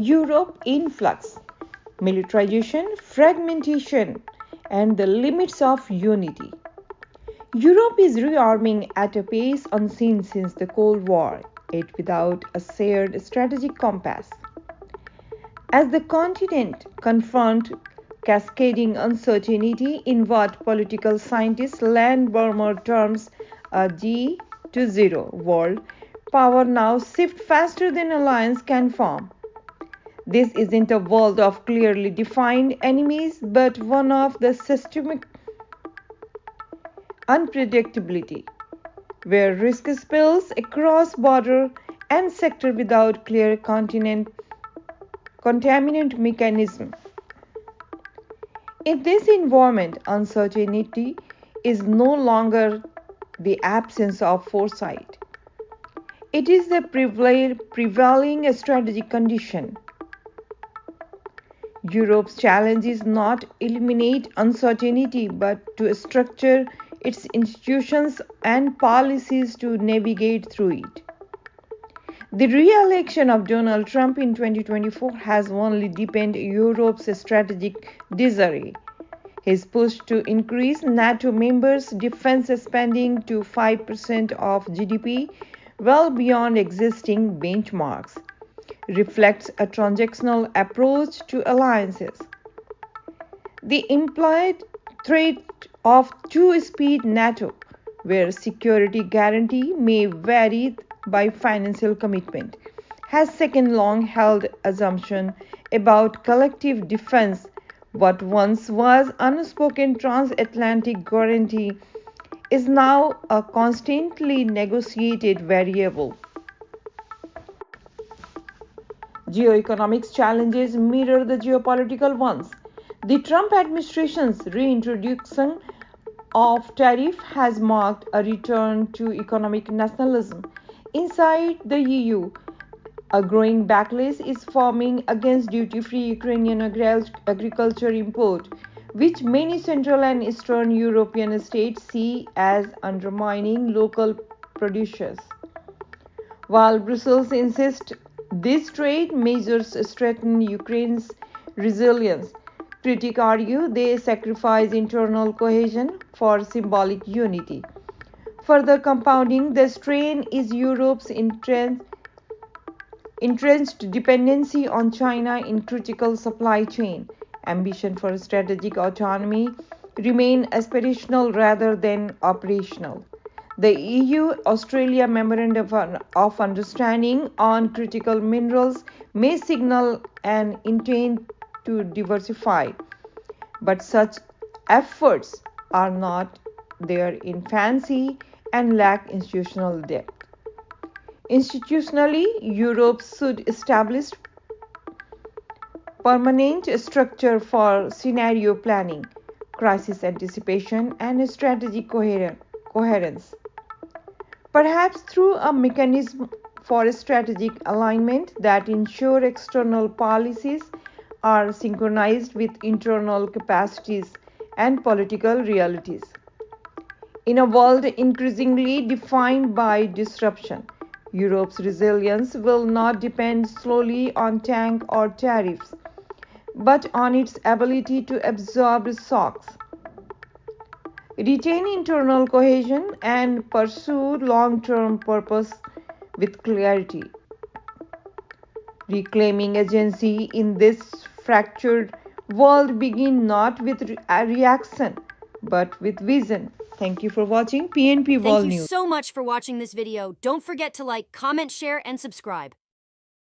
Europe in flux, militarization, fragmentation, and the limits of unity. Europe is rearming at a pace unseen since the Cold War, yet without a shared strategic compass. As the continent confronts cascading uncertainty in what political scientist Ian Bremmer terms a G to zero world, power now shifts faster than alliance can form. This isn't a world of clearly defined enemies, but one of the systemic unpredictability, where risk spills across border and sector without clear contaminant mechanism. In this environment, uncertainty is no longer the absence of foresight. It is the prevailing strategic condition. Europe's challenge is not eliminate uncertainty but to structure its institutions and policies to navigate through it. The re-election of Donald Trump in 2024 has only deepened Europe's strategic disarray. His push to increase NATO members' defense spending to 5% of GDP, well beyond existing benchmarks, reflects a transactional approach to alliances. The implied threat of two-speed NATO, where security guarantee may vary by financial commitment, has second long-held assumption about collective defense. What once was unspoken transatlantic guarantee is now a constantly negotiated variable. Geoeconomics challenges mirror the geopolitical ones. The Trump administration's reintroduction of tariff has marked a return to economic nationalism. Inside the EU, a growing backlash is forming against duty-free Ukrainian agriculture import, which many Central and Eastern European states see as undermining local producers. While Brussels insists these trade measures strengthen Ukraine's resilience, critics argue they sacrifice internal cohesion for symbolic unity. Further compounding the strain is Europe's entrenched dependency on China in critical supply chain. Ambition for strategic autonomy remain aspirational rather than operational. The EU-Australia Memorandum of Understanding on critical minerals may signal an intent to diversify, but such efforts are not their infancy and lack institutional depth. Institutionally, Europe should establish permanent structure for scenario planning, crisis anticipation, and strategic coherence. Perhaps through a mechanism for strategic alignment that ensure external policies are synchronized with internal capacities and political realities. In a world increasingly defined by disruption, Europe's resilience will not depend solely on tank or tariffs, but on its ability to absorb shocks, retain internal cohesion, and pursue long-term purpose with clarity. Reclaiming agency in this fractured world begins not with a reaction, but with vision. Thank you for watching PNP World News. Thank you so much for watching this video. Don't forget to like, comment, share, and subscribe.